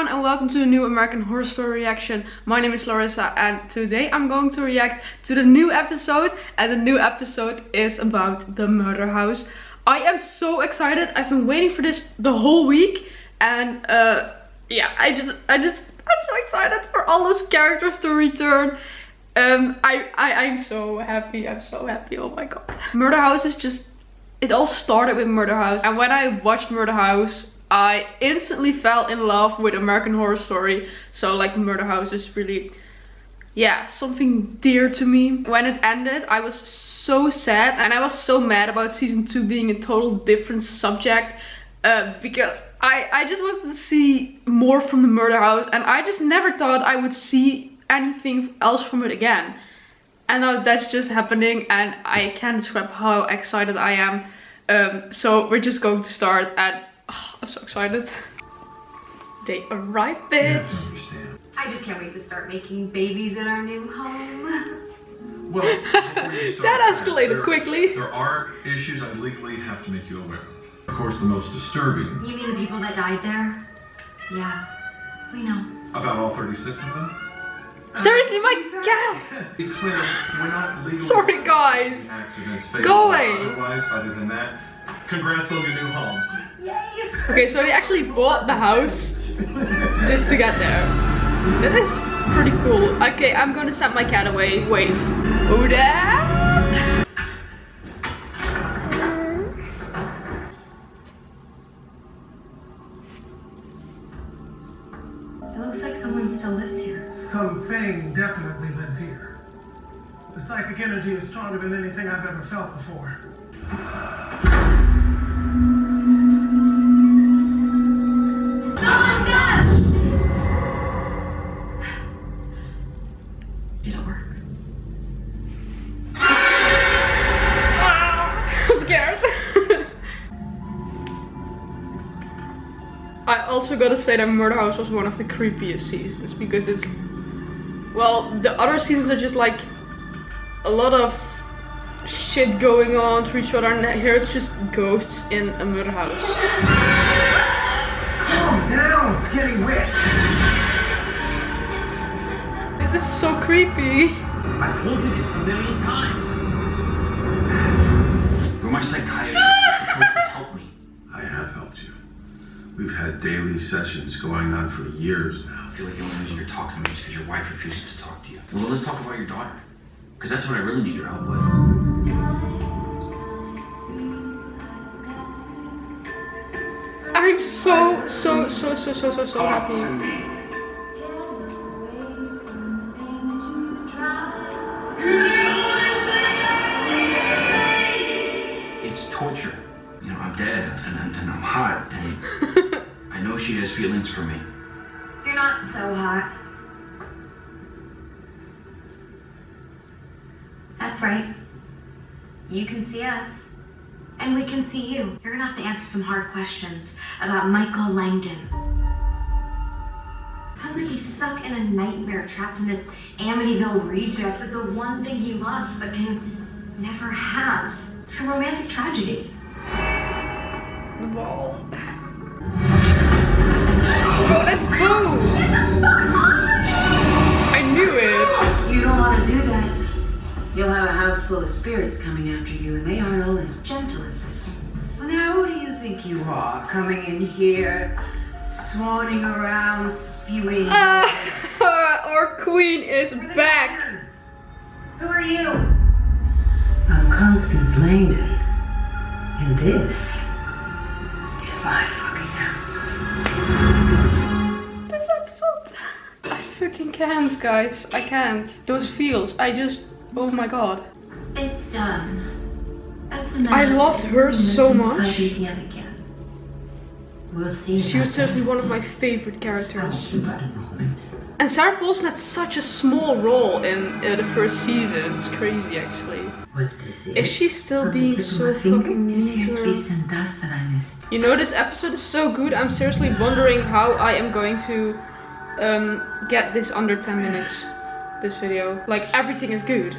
everyone and welcome to a new American Horror Story reaction. My name is Larissa and today I'm going to react to the new episode, and the new episode is about the murder house. I am so excited. I've been waiting for this the whole week, and yeah, I'm so excited for all those characters to return. I'm so happy. Oh my god. Murder House is just, it all started with Murder House, and when I watched Murder House I instantly fell in love with American Horror Story. So like Murder House is really, yeah, something dear to me. When it ended I was so sad, and I was so mad about season 2 being a total different subject, because I just wanted to see more from the Murder House, and I just never thought I would see anything else from it again. And now that's just happening, and I can't describe how excited I am. So we're just going to start, and I'm so excited. They arrived, bitch. I just can't wait to start making babies in our new home. Well, that escalated quickly. There are issues I legally have to make you aware of. Of course, the most disturbing. You mean the people that died there? Yeah, we know. About all 36 of them? Seriously, my cat! Be clear, we're not legally. Sorry, guys. Accidents. Go away. Otherwise, other than that, congrats on your new home. Yay! Okay, so they actually bought the house just to get there. That is pretty cool. Okay, I'm gonna send my cat away. Wait. Oda! It looks like someone still lives here. Something definitely lives here. The psychic energy is stronger than anything I've ever felt before. Did it work? I'm scared. I also gotta say that Murder House was one of the creepiest seasons, because it's, well, the other seasons are just like a lot of shit going on to each other, and here it's just ghosts in a murder house. Calm down, skinny witch! This is so creepy. I've told you this a million times. You're my psychiatrist. You're supposed to help me. I have helped you. We've had daily sessions going on for years now. I feel like the only reason you're talking to me is because your wife refuses to talk to you. Well, let's talk about your daughter. Because that's what I really need your help with. I'm so Talk to happy. me. It's torture. You know, I'm dead and I'm hot, and I know she has feelings for me. You're not so hot. That's right. You can see us. And we can see you. You're gonna have to answer some hard questions about Michael Langdon. Sounds like he's stuck in a nightmare, trapped in this Amityville reject with the one thing he loves but can never have. It's a romantic tragedy. The ball. Oh, let's go! I knew it. You don't want to do that. You'll have a house full of spirits coming after you, and they aren't all as gentle as this one. Well, now, who do you think you are, coming in here, swanning around, spewing? Our queen is back. Who are you? I'm Constance Langdon, and this is my fucking house. This episode. I freaking can't, guys. I can't. Those feels. Oh my god. It's done. I loved her so much. We'll see. She was certainly one of my favorite characters. And Sarah Paulson had such a small role in the first season. It's crazy, actually. What this Is she still being so fucking mean to her? Some dust that I missed. You know, this episode is so good. I'm seriously wondering how I am going to get this under 10 minutes. This video. Like, everything is good.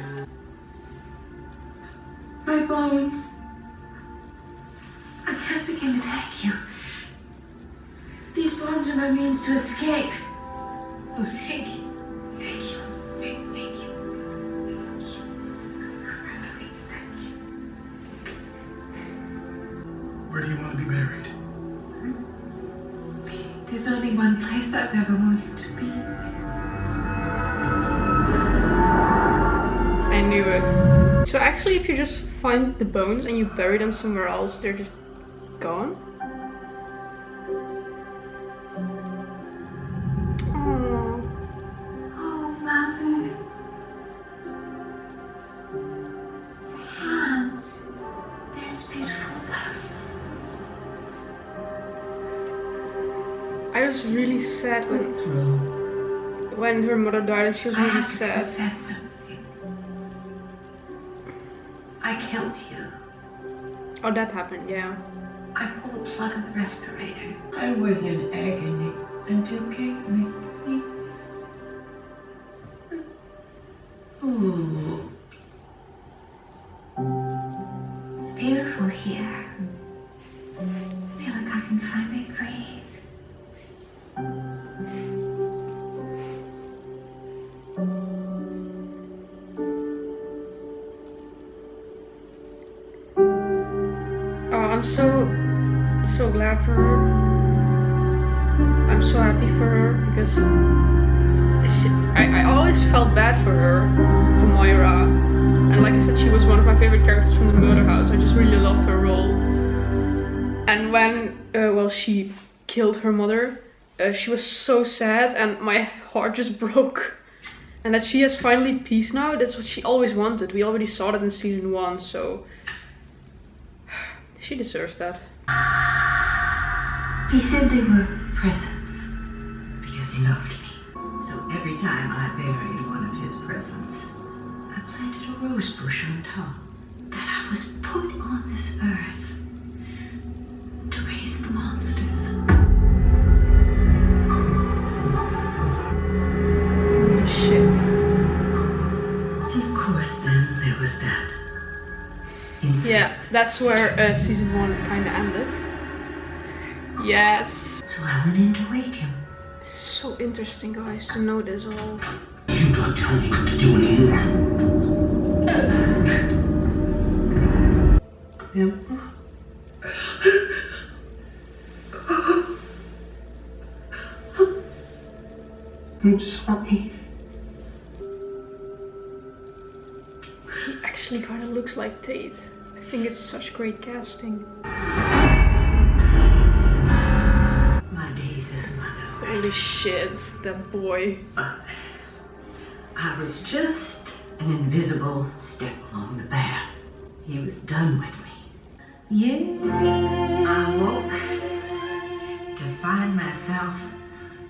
My bones. I can't begin to thank you. These bombs are my means to escape. Oh, thank you. Thank you. Thank you. Thank you. Where do you want to be buried? There's only one place I've ever wanted to be. I knew it. So actually, if you just find the bones and you bury them somewhere else, they're just gone? Oh. Oh, Mother. Hans, there's beautiful stuff. I was really sad What's wrong? when her mother died, and she was I really have to sad. confess something. I killed you. Oh, that happened, yeah. I pulled the plug of the respirator. I was in agony until Kate made peace. Oh, It's beautiful here. I feel like I can finally breathe. Oh, I'm so glad for her. I'm so happy for her because I always felt bad for her, for Moira. And like I said, she was one of my favorite characters from the Murder House. I just really loved her role. And when, she killed her mother, she was so sad and my heart just broke. And that she has finally peace now, that's what she always wanted. We already saw that in season 1, so she deserves that. he said they were presents because he loved me. So every time I buried one of his presents, I planted a rose bush on top. That I was put on this earth to raise the monsters. Holy shit. Of course, then there was that incident. Yeah, that's where season 1 kinda ended. Yes. So I went in to wake him. This is so interesting, guys, to know this all. You don't tell me what to do anymore. I'm sorry. He actually kinda looks like Tate. I think it's such great casting. My days as a mother. Holy shit, that boy. I was just an invisible step along the path. He was done with me. I woke to find myself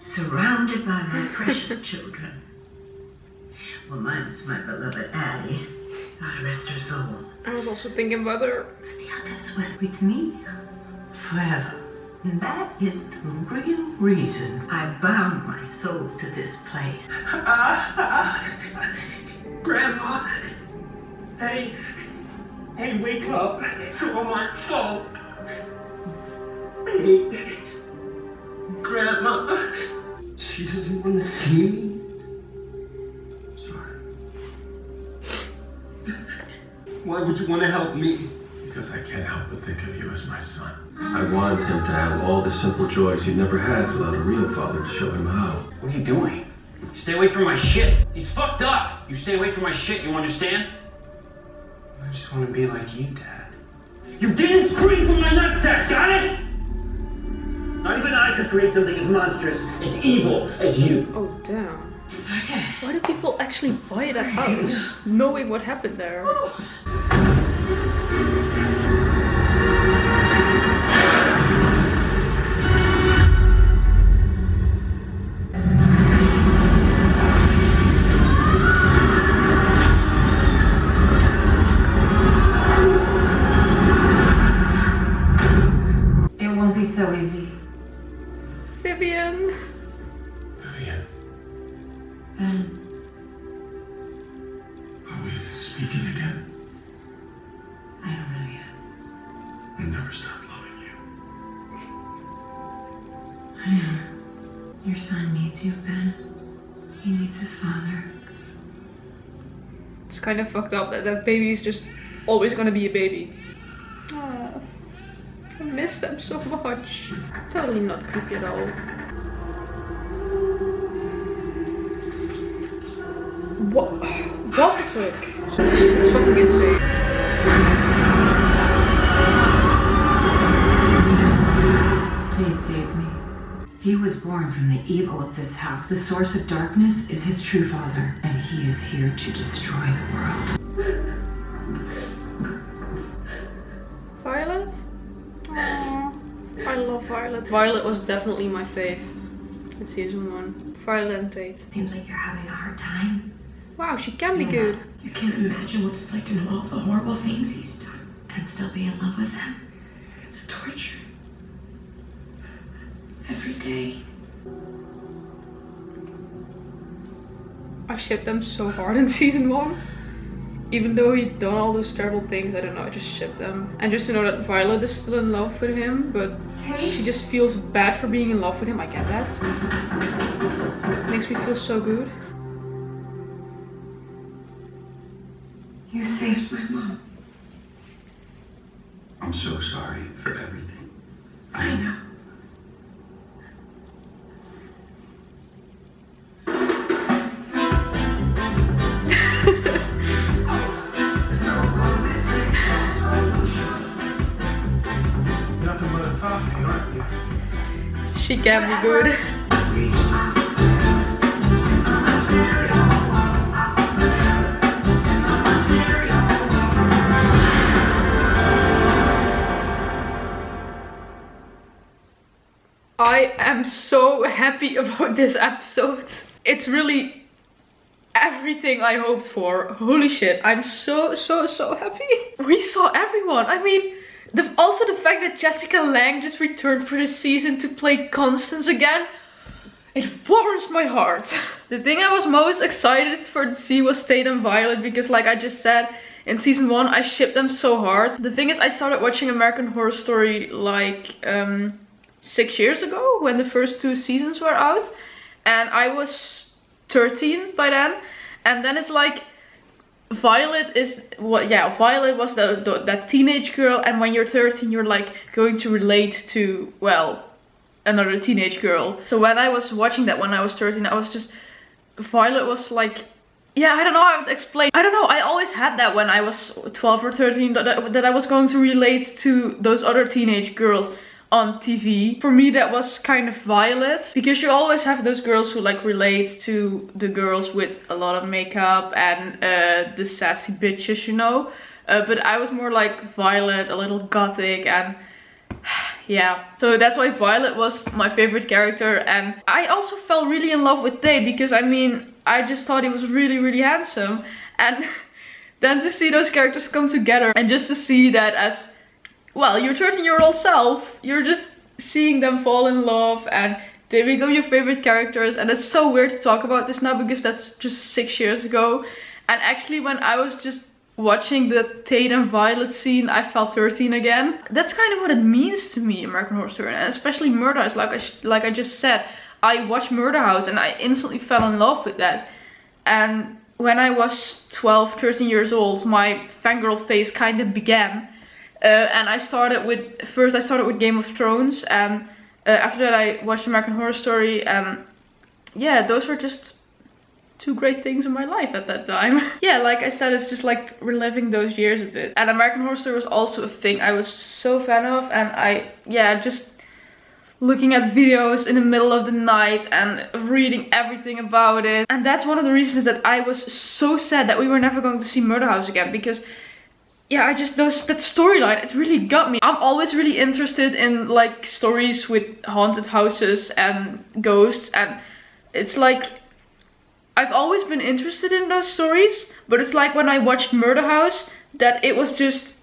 surrounded by my precious children. Well, mine was my beloved Addie. God rest her soul. I was also thinking about her. The others were with me forever. And that is the real reason I bound my soul to this place. Grandma! Hey, wake up. It's all my fault. Hey, Grandma. She doesn't want to see me. I'm sorry. Why would you want to help me? Because I can't help but think of you as my son. I wanted him to have all the simple joys he'd never had without a real father to show him how. What are you doing? Stay away from my shit. He's fucked up. You stay away from my shit, you understand? I just want to be like you, Dad. You didn't scream from my nutsack, got it? Not even I could create something as monstrous, as evil as you. Oh, damn. Why do people actually buy that house, knowing what happened there? It won't be so easy. Vivian. Vivian, Ben, are we speaking again? I don't know yet. I never stopped loving you. I Your son needs you, Ben. He needs his father. It's kind of fucked up that that baby is just always gonna be a baby. Oh, I miss them so much. Totally not creepy at all. What the fuck? It's fucking insane. Tate saved me. He was born from the evil of this house. The source of darkness is his true father, and he is here to destroy the world. Violet? Aww. I love Violet. Violet was definitely my fave in season 1. Violet and Tate. Seems like you're having a hard time. Wow, she can be good. You can't imagine what it's like to know all the horrible things he's done and still be in love with him. It's torture. Every day. I shipped them so hard in season 1. Even though he'd done all those terrible things, I don't know, I just shipped them. And just to know that Violet is still in love with him, but she just feels bad for being in love with him. I get that. Makes me feel so good. You saved my mom. I'm so sorry for everything. I know. Nothing but a softie, aren't you? She can be good. I am so happy about this episode. It's really everything I hoped for. Holy shit, I'm so happy. We saw everyone. I mean, also the fact that Jessica Lange just returned for this season to play Constance again. It warms my heart. The thing I was most excited for to see was Tate and Violet, because like I just said, in season 1 I shipped them so hard. The thing is, I started watching American Horror Story like 6 years ago when the first 2 seasons were out, and I was 13 by then. And then it's like Violet is what, yeah, Violet was that teenage girl, and when you're 13 you're like going to relate to, well, another teenage girl. So when I was watching that when I was 13, I was just, Violet was like, yeah, I don't know how to explain. I don't know, I always had that when I was 12 or 13, that I was going to relate to those other teenage girls on TV. For me that was kind of Violet, because you always have those girls who like relate to the girls with a lot of makeup and the sassy bitches, you know. But I was more like Violet, a little gothic, and yeah. So that's why Violet was my favorite character. And I also fell really in love with Tate, because I mean, I just thought he was really handsome. And then to see those characters come together, and just to see that as, well, your 13-year-old self, you're just seeing them fall in love and they become your favorite characters. And it's so weird to talk about this now, because that's just 6 years ago. And actually when I was just watching the Tate and Violet scene, I felt 13 again. That's kind of what it means to me, American Horror Story, and especially Murder House. Like I just said, I watched Murder House and I instantly fell in love with that. And when I was 12, 13 years old, my fangirl phase kind of began. And I started with Game of Thrones, and after that I watched American Horror Story, and yeah, those were just 2 great things in my life at that time. Yeah, like I said, it's just like reliving those years a bit. And American Horror Story was also a thing I was so fan of, and just looking at videos in the middle of the night and reading everything about it. And that's one of the reasons that I was so sad that we were never going to see Murder House again, because yeah, that storyline, it really got me. I'm always really interested in like stories with haunted houses and ghosts, and it's like, I've always been interested in those stories, but it's like when I watched Murder House, that it was just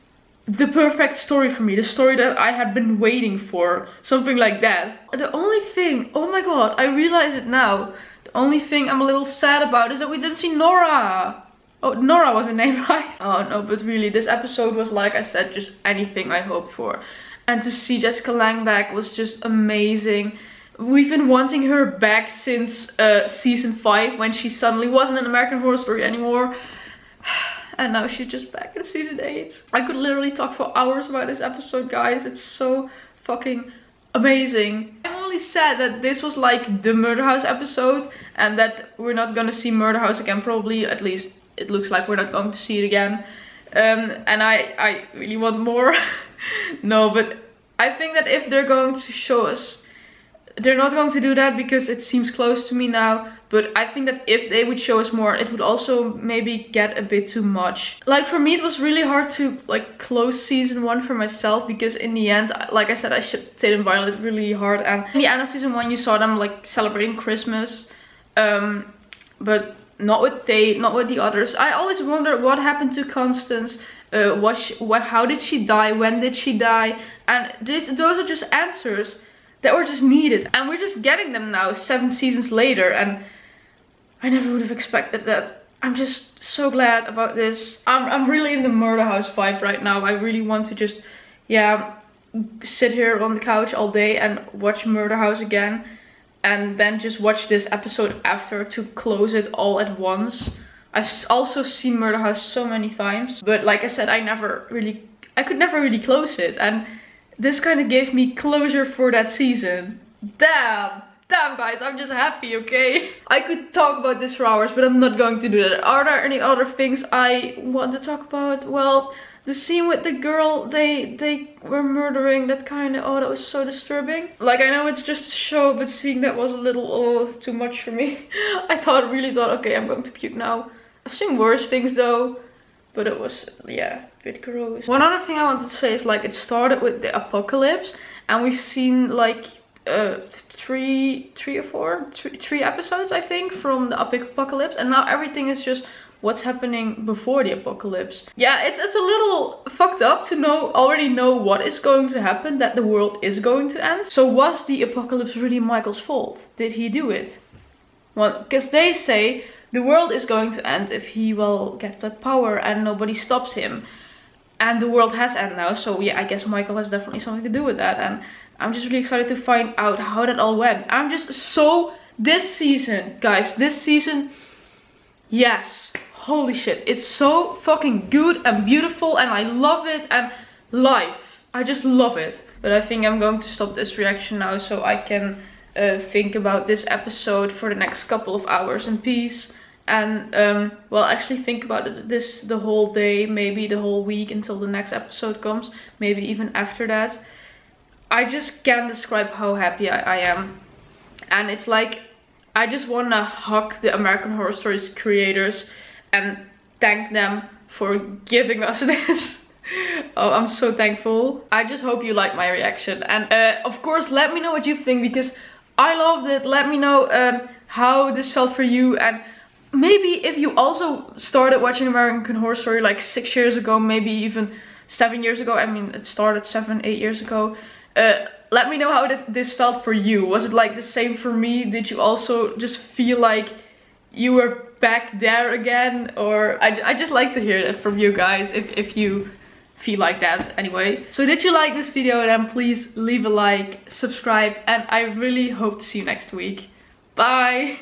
the perfect story for me, the story that I had been waiting for, something like that. The only thing, oh my god, I realize it now, the only thing I'm a little sad about is that we didn't see Nora. Oh, Nora was her name, right? Oh no, but really, this episode was, like I said, just anything I hoped for. And to see Jessica Lange back was just amazing. We've been wanting her back since season 5, when she suddenly wasn't in American Horror Story anymore. And now she's just back in season 8. I could literally talk for hours about this episode, guys. It's so fucking amazing. I'm only sad that this was like the Murder House episode and that we're not gonna see Murder House again, probably. At least it looks like we're not going to see it again. And I really want more. No, but I think that if they're going to show us, they're not going to do that because it seems close to me now. But I think that if they would show us more, it would also maybe get a bit too much. Like for me, it was really hard to like close season 1 for myself, because in the end, like I said, I shipped Tate and Violet really hard. And in the end of season 1, you saw them like celebrating Christmas. But not with Tate, not with the others. I always wonder what happened to Constance. How did she die? When did she die? And those are just answers that were just needed, and we're just getting them now 7 seasons later, and I never would have expected that. I'm just so glad about this. I'm really in the Murder House vibe right now. I really want to just, yeah, sit here on the couch all day and watch Murder House again, and then just watch this episode after to close it all at once. I've also seen Murder House so many times, but like I said, I could never really close it, and this kind of gave me closure for that season. Damn guys, I'm just happy, okay? I could talk about this for hours, but I'm not going to do that. Are there any other things I want to talk about? Well, the scene with the girl they were murdering, that kind of, oh, that was so disturbing. Like, I know it's just a show, but seeing that was a little, too much for me. I really thought, okay, I'm going to puke now. I've seen worse things though, but it was, yeah, a bit gross. One other thing I wanted to say is, like, it started with the apocalypse, and we've seen like three episodes, I think, from the apocalypse, and now everything is just what's happening before the apocalypse. Yeah, it's a little fucked up to already know what is going to happen, that the world is going to end. So was the apocalypse really Michael's fault? Did he do it? Well, because they say the world is going to end if he will get that power and nobody stops him. And the world has ended now, so yeah, I guess Michael has definitely something to do with that. And I'm just really excited to find out how that all went. I'm just so, this season, guys, this season, yes, holy shit, it's so fucking good and beautiful, and I love it, and life, I just love it. But I think I'm going to stop this reaction now so I can think about this episode for the next couple of hours in peace. And well, actually think about it the whole day, maybe the whole week until the next episode comes, maybe even after that. I just can't describe how happy I am. And it's like, I just want to hug the American Horror Stories creators and thank them for giving us this. Oh, I'm so thankful. I just hope you like my reaction. And of course, let me know what you think, because I loved it. Let me know how this felt for you. And maybe if you also started watching American Horror Story like 6 years ago, maybe even 7 years ago. I mean, it started 7, 8 years ago. Let me know how this felt for you. Was it like the same for me? Did you also just feel like you were back there again? Or I just like to hear that from you guys, if you feel like that anyway. So did you like this video? Then please leave a like, subscribe, and I really hope to see you next week. Bye!